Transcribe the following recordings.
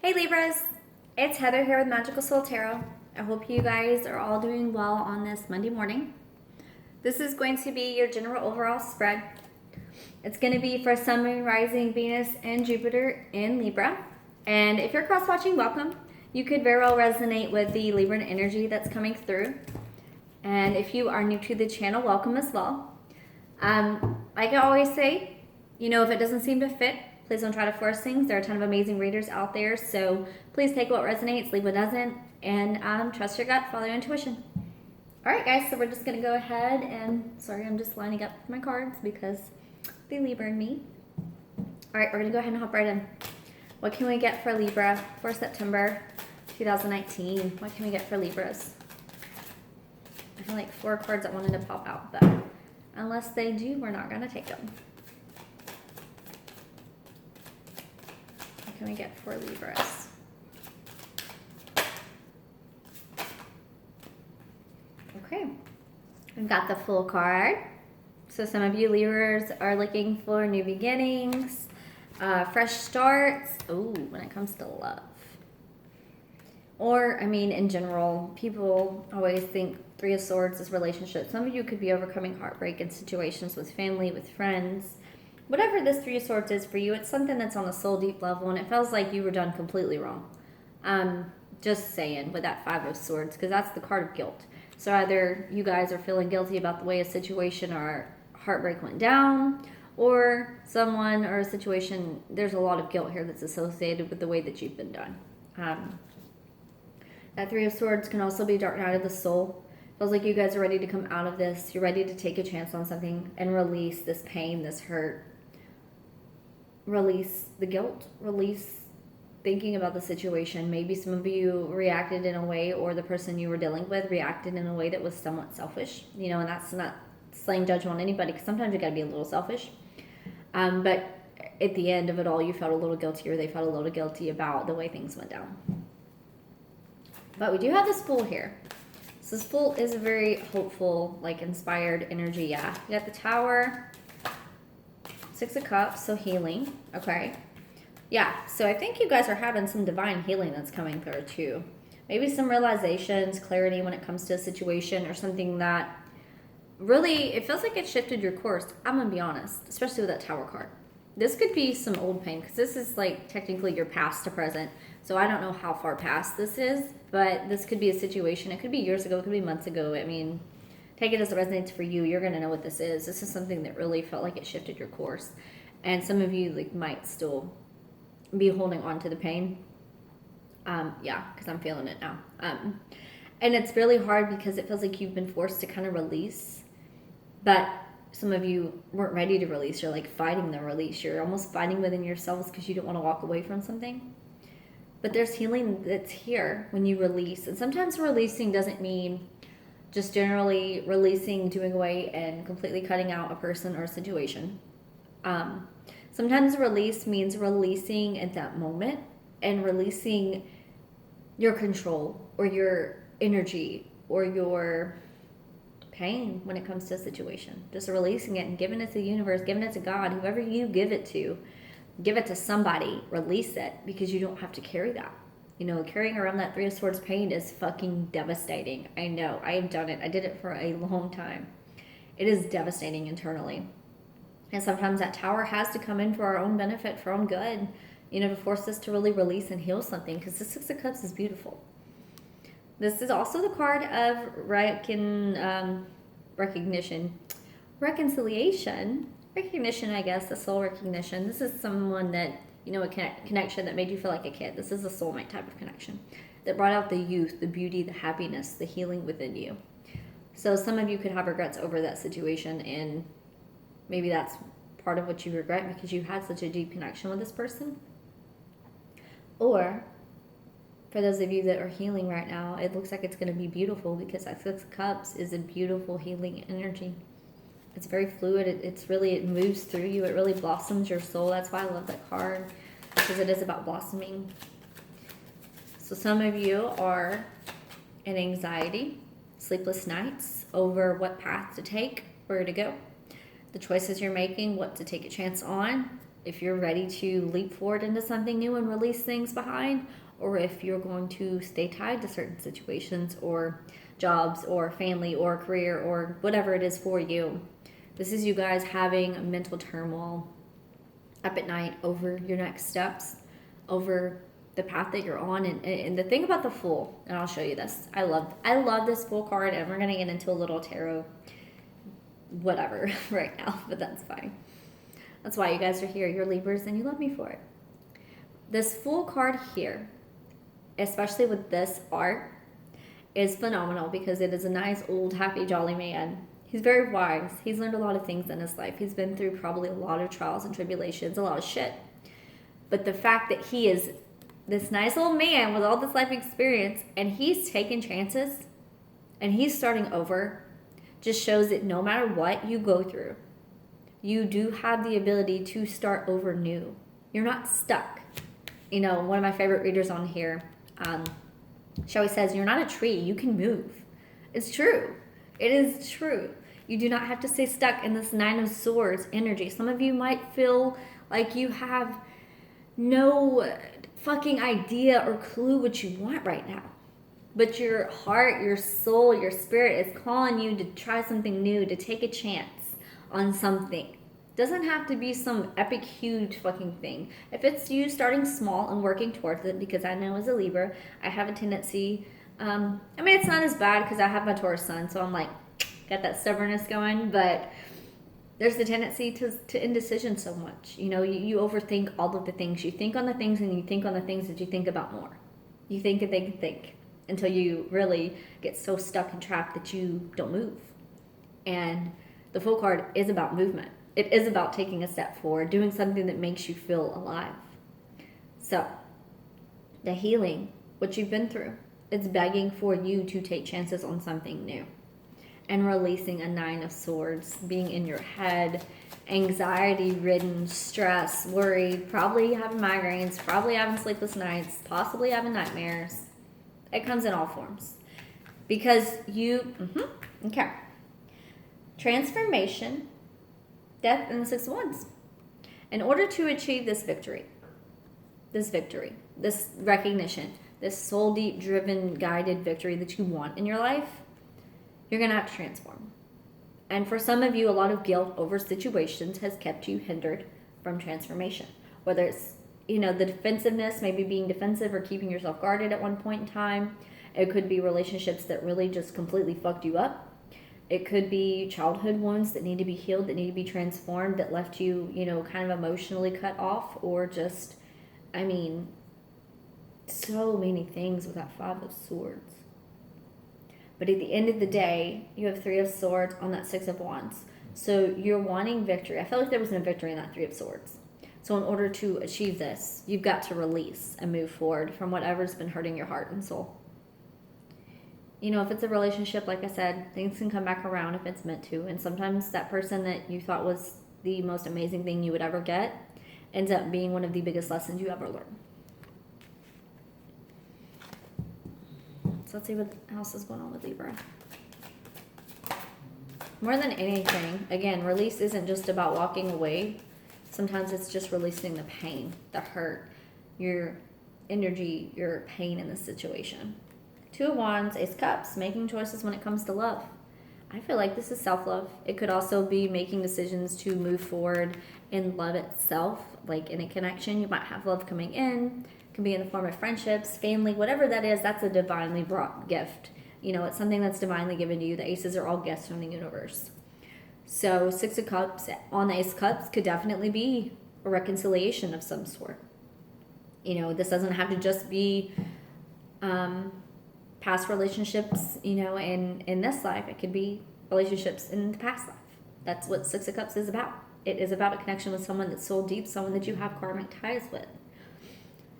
Hey Libras, it's Heather here with Magical Soul Tarot. I hope you guys are all doing well on this Monday morning. This is going to be your general overall spread. It's going to be for Sun, Moon, Rising, Venus, and Jupiter in Libra. And if you're cross-watching, welcome. You could very well resonate with the Libran energy that's coming through. And if you are new to the channel, welcome as well. Like I always say, if it doesn't seem to fit, please don't try to force things. There are a ton of amazing readers out there, so please take what resonates, leave what doesn't, and trust your gut, follow your intuition. All right, guys, so we're just going to go ahead and, sorry, I'm just lining up my cards because they Libra in me. All right, we're going to go ahead and hop right in. What can we get for Libra for September 2019? What can we get for Libras? I feel like 4 cards that wanted to pop out, but unless they do, we're not going to take them. What can we get for Libras? Okay, we've got the Fool card. So some of you Libras are looking for new beginnings, fresh starts. Ooh, when it comes to love. Or, in general, people always think 3 of Swords is relationships. Some of you could be overcoming heartbreak in situations with family, with friends. Whatever this 3 of Swords is for you, it's something that's on a soul deep level, and it feels like you were done completely wrong. Just saying with that 5 of Swords, because that's the card of guilt. So either you guys are feeling guilty about the way a situation or heartbreak went down, or someone or a situation, there's a lot of guilt here that's associated with the way that you've been done. That 3 of Swords can also be dark night of the soul. Feels like you guys are ready to come out of this. You're ready to take a chance on something and release this pain, this hurt. Release the guilt. Release thinking about the situation. Maybe some of you reacted in a way, or the person you were dealing with reacted in a way that was somewhat selfish. And that's not slaying judgment on anybody, because sometimes you got to be a little selfish. But at the end of it all, you felt a little guilty, or they felt a little guilty about the way things went down. But we do have this Fool here. So this Fool is a very hopeful, inspired energy. Yeah, you got the Tower, 6 of Cups, so healing. Okay. Yeah, so I think you guys are having some divine healing that's coming through too. Maybe some realizations, clarity when it comes to a situation or something that really, it feels like it shifted your course. I'm going to be honest, especially with that Tower card. This could be some old pain, because this is technically your past to present. So I don't know how far past this is, but this could be a situation. It could be years ago. It could be months ago. Take it as it resonates for you. You're going to know what this is. This is something that really felt like it shifted your course. And some of you might still be holding on to the pain. Yeah, because I'm feeling it now. And it's really hard because it feels like you've been forced to kind of release. But some of you weren't ready to release. You're fighting the release. You're almost fighting within yourselves because you don't want to walk away from something. But there's healing that's here when you release. And sometimes releasing doesn't mean just generally releasing, doing away, and completely cutting out a person or a situation. Sometimes release means releasing at that moment and releasing your control or your energy or your pain when it comes to a situation. Just releasing it and giving it to the universe, giving it to God, whoever you give it to somebody, release it, because you don't have to carry that. Carrying around that 3 of Swords pain is fucking devastating. I know, I have done it. I did it for a long time. It is devastating internally. And sometimes that Tower has to come in for our own benefit, for our own good, to force us to really release and heal something, because the 6 of Cups is beautiful. This is also the card of recognition, reconciliation, I guess, the soul recognition. This is someone that, a connection that made you feel like a kid. This is a soulmate type of connection that brought out the youth, the beauty, the happiness, the healing within you. So some of you could have regrets over that situation, and maybe that's part of what you regret because you had such a deep connection with this person. Or for those of you that are healing right now, it looks like it's going to be beautiful, because that 6 of Cups is a beautiful healing energy. It's very fluid. It moves through you. It really blossoms your soul. That's why I love that card, because it is about blossoming. So some of you are in anxiety, sleepless nights over what path to take, where to go, the choices you're making, what to take a chance on. if you're ready to leap forward into something new and release things behind, or if you're going to stay tied to certain situations or jobs or family or career or whatever it is for you. This is you guys having mental turmoil up at night over your next steps, over the path that you're on. And the thing about the Fool, and I'll show you this. I love this Fool card, and we're going to get into a little tarot whatever right now, but that's fine. That's why you guys are here. You're Libras and you love me for it. This Fool card here, especially with this art, is phenomenal because it is a nice, old, happy, jolly man. He's very wise. He's learned a lot of things in his life. He's been through probably a lot of trials and tribulations, a lot of shit. But the fact that he is this nice old man with all this life experience and he's taking chances and he's starting over just shows that no matter what you go through, you do have the ability to start over new. You're not stuck. You know, one of my favorite readers on here, she always says, you're not a tree, you can move. It's true. It is true. You do not have to stay stuck in this Nine of Swords energy. Some of you might feel like you have no fucking idea or clue what you want right now. But your heart, your soul, your spirit is calling you to try something new, to take a chance on something. Doesn't have to be some epic, huge fucking thing. If it's you starting small and working towards it, because I know as a Libra, I have a tendency, I mean, it's not as bad because I have my Taurus sun, so I'm like, got that stubbornness going, but there's the tendency to indecision so much. You know, you overthink all of the things. You think on the things and you think on the things that you think about more. You think and think and think until you really get so stuck and trapped that you don't move. And the Fool card is about movement. It is about taking a step forward, doing something that makes you feel alive. So, the healing, what you've been through, it's begging for you to take chances on something new. And releasing a Nine of Swords, being in your head, anxiety-ridden, stress, worried, probably having migraines, probably having sleepless nights, possibly having nightmares. It comes in all forms. Because okay. Transformation, death, and the Six of Wands. In order to achieve this victory, this recognition, this soul-deep, driven, guided victory that you want in your life, you're going to have to transform. And for some of you, a lot of guilt over situations has kept you hindered from transformation. Whether it's, you know, the defensiveness, maybe being defensive or keeping yourself guarded at one point in time. It could be relationships that really just completely fucked you up. It could be childhood wounds that need to be healed, that need to be transformed, that left you, you know, kind of emotionally cut off, or just, I mean, so many things with that Five of Swords. But at the end of the day, you have Three of Swords on that Six of Wands. So you're wanting victory. I felt like there was no victory in that Three of Swords. So in order to achieve this, you've got to release and move forward from whatever's been hurting your heart and soul. You know, if it's a relationship, like I said, things can come back around if it's meant to. And sometimes that person that you thought was the most amazing thing you would ever get ends up being one of the biggest lessons you ever learn. So let's see what else is going on with Libra. More than anything, again, release isn't just about walking away. Sometimes it's just releasing the pain, the hurt, your energy, your pain in the situation. Two of Wands, Ace of Cups, making choices when it comes to love. I feel like this is self-love. It could also be making decisions to move forward in love itself, like in a connection. You might have love coming in. It can be in the form of friendships, family, whatever that is. That's a divinely brought gift. You know, it's something that's divinely given to you. The aces are all gifts from the universe. So Six of Cups on the Ace of Cups could definitely be a reconciliation of some sort. You know, this doesn't have to just be past relationships, you know, in this life. It could be relationships in the past life. That's what Six of Cups is about. It is about a connection with someone that's soul deep, someone that you have karmic ties with.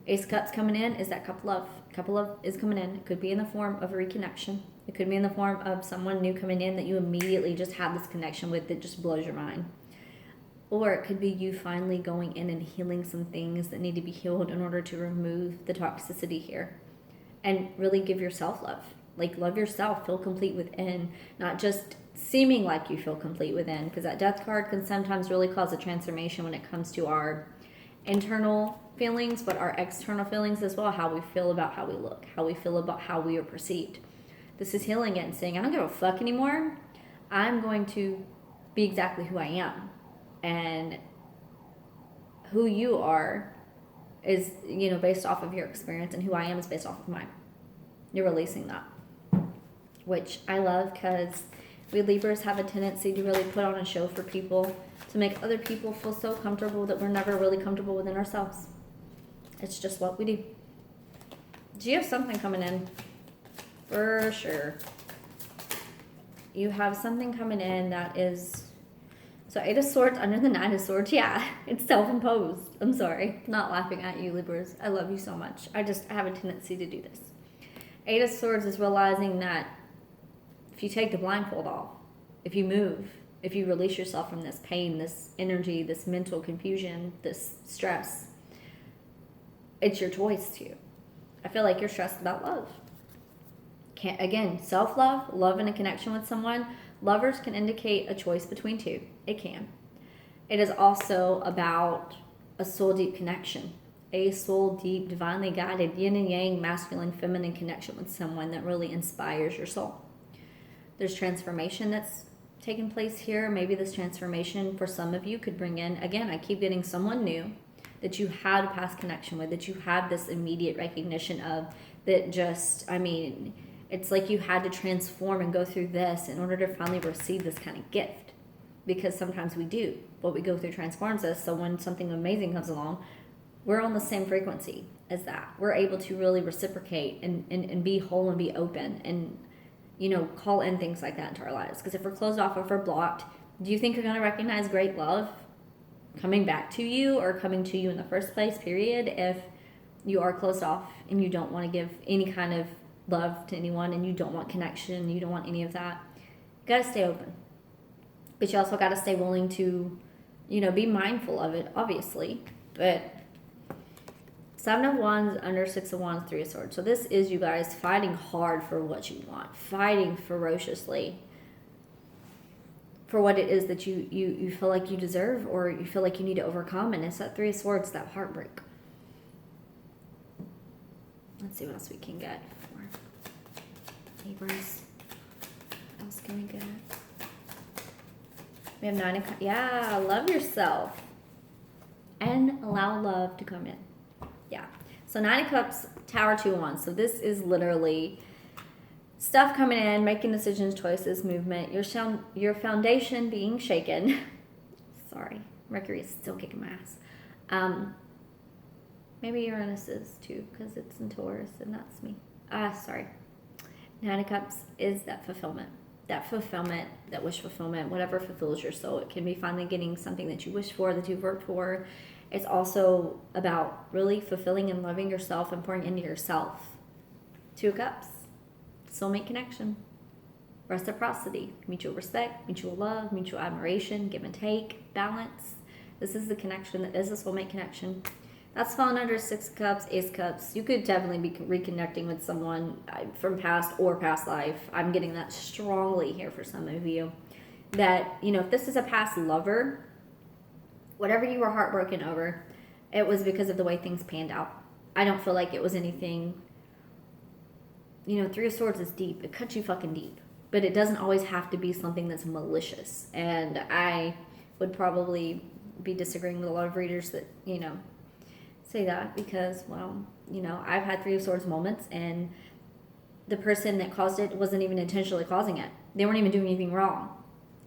Ace of Cups coming in is that cup of love. Cup of love is coming in. It could be in the form of a reconnection. It could be in the form of someone new coming in that you immediately just have this connection with that just blows your mind. Or it could be you finally going in and healing some things that need to be healed in order to remove the toxicity here. And really give yourself love. Like, love yourself. Feel complete within. Not just seeming like you feel complete within, because that death card can sometimes really cause a transformation when it comes to our internal feelings, but our external feelings as well, how we feel about how we look, how we feel about how we are perceived. This is healing it and saying, I don't give a fuck anymore. I'm going to be exactly who I am. And who you are is, you know, based off of your experience, and who I am is based off of mine. You're releasing that, which I love, because we Libras have a tendency to really put on a show for people, to make other people feel so comfortable that we're never really comfortable within ourselves. It's just what we do. Do you have something coming in? For sure. You have something coming in that is... So 8 of Swords under the 9 of Swords. Yeah, it's self-imposed. I'm sorry. Not laughing at you, Libras. I love you so much. I have a tendency to do this. 8 of Swords is realizing that if you take the blindfold off, if you move, if you release yourself from this pain, this energy, this mental confusion, this stress, it's your choice to. I feel like you're stressed about love. Again, self-love, love and a connection with someone. Lovers can indicate a choice between two. It can. It is also about a soul deep connection. A soul deep, divinely guided, yin and yang, masculine, feminine connection with someone that really inspires your soul. There's transformation that's taking place here. Maybe this transformation for some of you could bring in, again, I keep getting someone new that you had a past connection with, that you had this immediate recognition of, that just, I mean, it's like you had to transform and go through this in order to finally receive this kind of gift. Because sometimes we do. What we go through transforms us. So when something amazing comes along, we're on the same frequency as that. We're able to really reciprocate and be whole and be open and, you know, call in things like that into our lives. Because if we're closed off, if we're blocked, do you think you're going to recognize great love coming back to you or coming to you in the first place, period, if you are closed off and you don't want to give any kind of love to anyone and you don't want connection, you don't want any of that? You got to stay open. But you also got to stay willing to, you know, be mindful of it, obviously. But 7 of Wands under 6 of Wands, 3 of Swords. So this is you guys fighting hard for what you want, fighting ferociously for what it is that you feel like you deserve or you feel like you need to overcome. And it's that 3 of Swords, that heartbreak. Let's see what else we can get for Libras. What else can we get? We have 9 of Cups. Yeah, love yourself and allow love to come in. Yeah. So 9 of Cups, Tower, 2 of Wands. So this is literally stuff coming in, making decisions, choices, movement. Your foundation being shaken. Sorry, Mercury is still kicking my ass. Maybe Uranus is too, because it's in Taurus and that's me. Sorry. 9 of Cups is that fulfillment. That wish fulfillment, whatever fulfills your soul. It can be finally getting something that you wish for, that you've worked for. It's also about really fulfilling and loving yourself and pouring into yourself. 2 of Cups, soulmate connection, reciprocity, mutual respect, mutual love, mutual admiration, give and take, balance. This is the connection that is a soulmate connection. That's fallen under 6 of Cups, Ace of Cups. You could definitely be reconnecting with someone from past or past life. I'm getting that strongly here for some of you. That, you know, if this is a past lover, whatever you were heartbroken over, it was because of the way things panned out. I don't feel like it was anything, you know, 3 of Swords is deep. It cuts you fucking deep. But it doesn't always have to be something that's malicious. And I would probably be disagreeing with a lot of readers that, you know, say that because, well, you know, I've had 3 of Swords moments and the person that caused it wasn't even intentionally causing it. They weren't even doing anything wrong.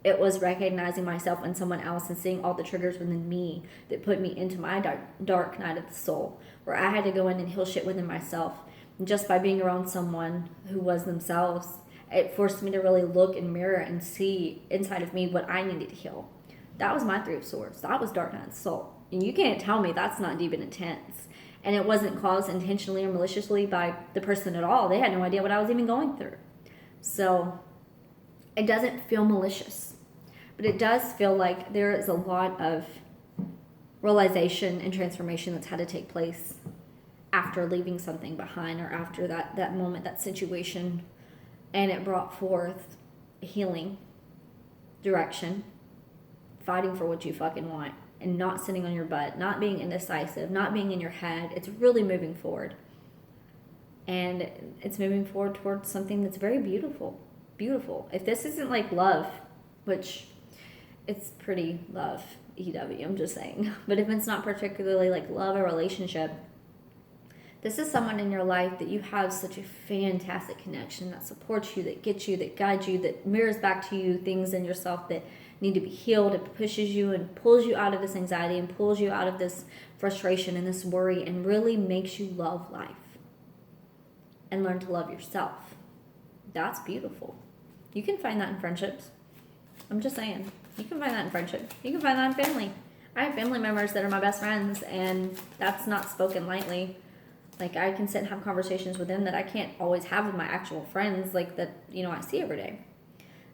It was recognizing myself in someone else and seeing all the triggers within me that put me into my dark night of the soul, where I had to go in and heal shit within myself. And just by being around someone who was themselves, it forced me to really look and mirror and see inside of me what I needed to heal. That was my 3 of Swords. That was dark night of the soul. And you can't tell me that's not deep and intense. And it wasn't caused intentionally or maliciously by the person at all. They had no idea what I was even going through. So it doesn't feel malicious. But it does feel like there is a lot of realization and transformation that's had to take place after leaving something behind or after that moment, that situation. And it brought forth healing direction, fighting for what you fucking want, and not sitting on your butt, not being indecisive, not being in your head. It's really moving forward. And it's moving forward towards something that's very beautiful. Beautiful. If this isn't like love, which it's pretty love, EW, I'm just saying. But if it's not particularly like love or relationship, this is someone in your life that you have such a fantastic connection that supports you, that gets you, that guides you, that mirrors back to you things in yourself that need to be healed. It pushes you and pulls you out of this anxiety and pulls you out of this frustration and this worry and really makes you love life and learn to love yourself. That's beautiful. You can find that in friendships. I'm just saying. You can find that in friendship. You can find that in family. I have family members that are my best friends, and that's not spoken lightly. Like, I can sit and have conversations with them that I can't always have with my actual friends, like, that, I see every day.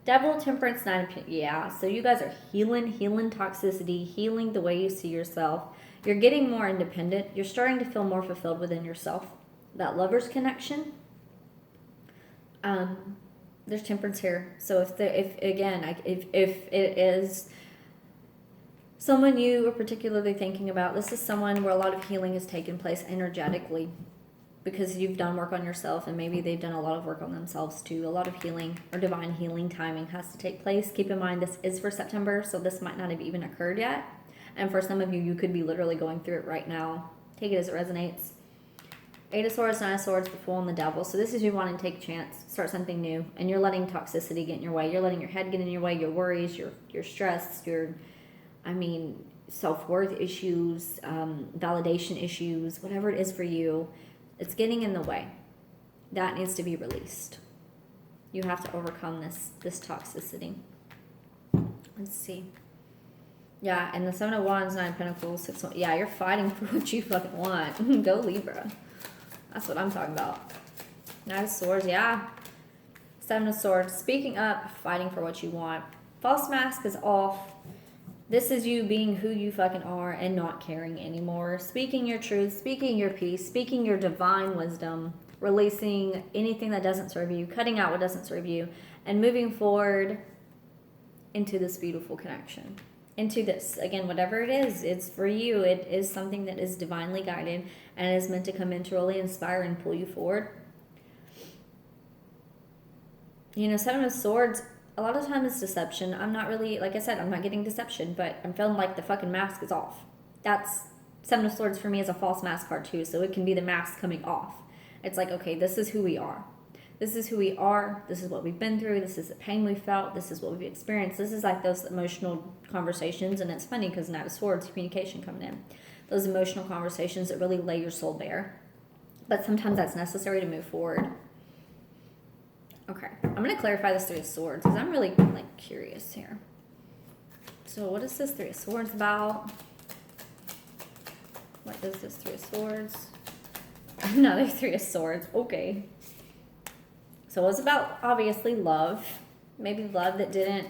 Devil, Temperance, 9 of Pentacles. Yeah, so you guys are healing toxicity, healing the way you see yourself. You're getting more independent. You're starting to feel more fulfilled within yourself. That lover's connection. There's Temperance here. So if it is someone you are particularly thinking about, this is someone where a lot of healing has taken place energetically because you've done work on yourself, and maybe they've done a lot of work on themselves too. A lot of healing or divine healing timing has to take place. Keep in mind, this is for September, so this might not have even occurred yet. And for some of you, you could be literally going through it right now. Take it as it resonates. 8 of Swords, 9 of Swords, the Fool, and the Devil. So this is you wanting to take a chance, start something new, and you're letting toxicity get in your way. You're letting your head get in your way, your worries, your stress, self-worth issues, validation issues, whatever it is for you, it's getting in the way. That needs to be released. You have to overcome this toxicity. Let's see. Yeah, and the 7 of Wands, 9 of Pentacles, 6 of... Yeah, you're fighting for what you fucking want. Go Libra. That's what I'm talking about. 9 of Swords, yeah. 7 of Swords. Speaking up, fighting for what you want. False mask is off. This is you being who you fucking are and not caring anymore. Speaking your truth, speaking your peace, speaking your divine wisdom, releasing anything that doesn't serve you, cutting out what doesn't serve you, and moving forward into this beautiful connection. Into this, again, whatever it is, it's for you. It is something that is divinely guided and is meant to come in to really inspire and pull you forward. 7 of Swords, a lot of times it's deception. I'm not really, like I said, I'm not getting deception, but I'm feeling like the fucking mask is off. That's 7 of Swords for me is a false mask card too, so it can be the mask coming off. It's like, okay, this is who we are. This is who we are. This is what we've been through. This is the pain we felt. This is what we've experienced. This is like those emotional conversations, and it's funny because Knight of Swords, communication coming in. Those emotional conversations that really lay your soul bare. But sometimes that's necessary to move forward. Okay, I'm going to clarify this 3 of Swords because I'm really curious here. So what is this 3 of Swords about? What is this 3 of Swords? Another 3 of Swords. Okay. So it's about, obviously, love. Maybe love that didn't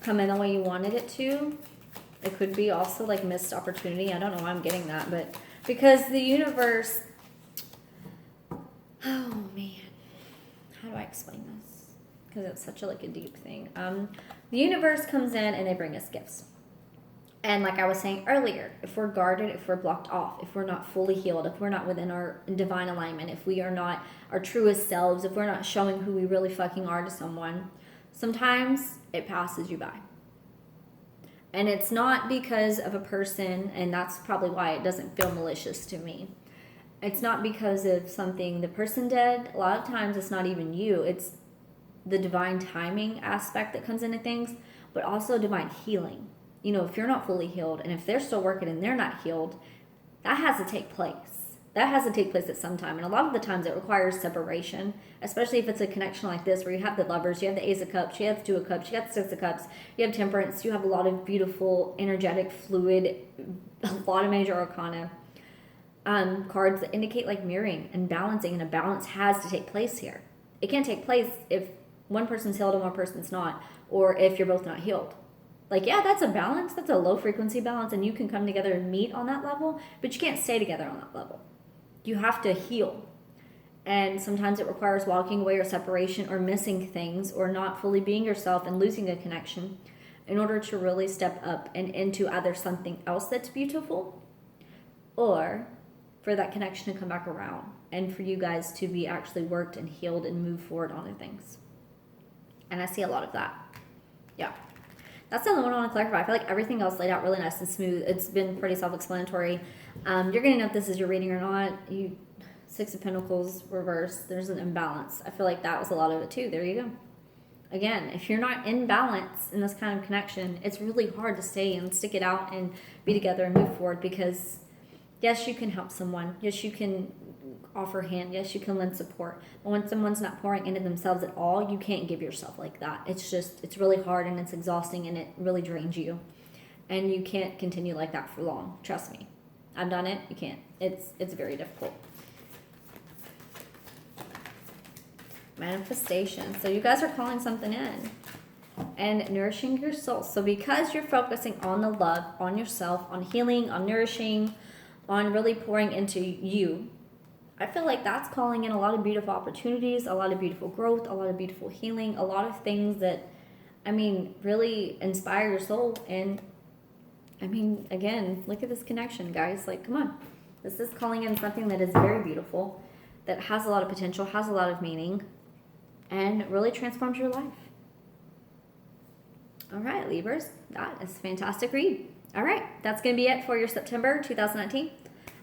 come in the way you wanted it to. It could be also missed opportunity. I don't know why I'm getting that, but because the universe... Oh, man. How do I explain this? Because it's such a deep thing. The universe comes in and they bring us gifts. And like I was saying earlier, if we're guarded, if we're blocked off, if we're not fully healed, if we're not within our divine alignment, if we are not our truest selves, if we're not showing who we really fucking are to someone, sometimes it passes you by. And it's not because of a person, and that's probably why it doesn't feel malicious to me. It's not because of something the person did. A lot of times it's not even you. It's the divine timing aspect that comes into things, but also divine healing. If you're not fully healed and if they're still working and they're not healed, that has to take place. That has to take place at some time. And a lot of the times it requires separation, especially if it's a connection like this where you have the Lovers, you have the Ace of Cups, you have the 2 of Cups, you have the 6 of Cups, you have Temperance, you have a lot of beautiful, energetic, fluid, a lot of major arcana cards that indicate mirroring and balancing, and a balance has to take place here. It can't take place if one person's healed and one person's not, or if you're both not healed. Yeah, that's a balance. That's a low frequency balance, and you can come together and meet on that level, but you can't stay together on that level. You have to heal. And sometimes it requires walking away or separation or missing things or not fully being yourself and losing a connection in order to really step up and into either something else that's beautiful, or for that connection to come back around and for you guys to be actually worked and healed and move forward on other things. And I see a lot of that. Yeah. That's the only one I want to clarify. I feel like everything else laid out really nice and smooth. It's been pretty self-explanatory. You're going to know if this is your reading or not. Six of Pentacles reversed. There's an imbalance. I feel like that was a lot of it too. There you go. Again, if you're not in balance in this kind of connection, it's really hard to stay and stick it out and be together and move forward, because yes, you can help someone. Yes, you can offer a hand. Yes, you can lend support. But when someone's not pouring into themselves at all, you can't give yourself like that. It's really hard and it's exhausting and it really drains you. And you can't continue like that for long. Trust me. I've done it. You can't. It's very difficult. Manifestation. So you guys are calling something in and nourishing your soul. So because you're focusing on the love, on yourself, on healing, on nourishing, on really pouring into you, I feel like that's calling in a lot of beautiful opportunities, a lot of beautiful growth, a lot of beautiful healing, a lot of things that, really inspire your soul. And again, look at this connection, guys. Like, come on. This is calling in something that is very beautiful, that has a lot of potential, has a lot of meaning, and really transforms your life. All right, Libras, that is a fantastic read. All right, that's going to be it for your September 2019.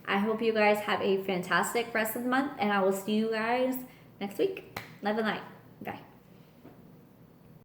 I hope you guys have a fantastic rest of the month, and I will see you guys next week. Love and light.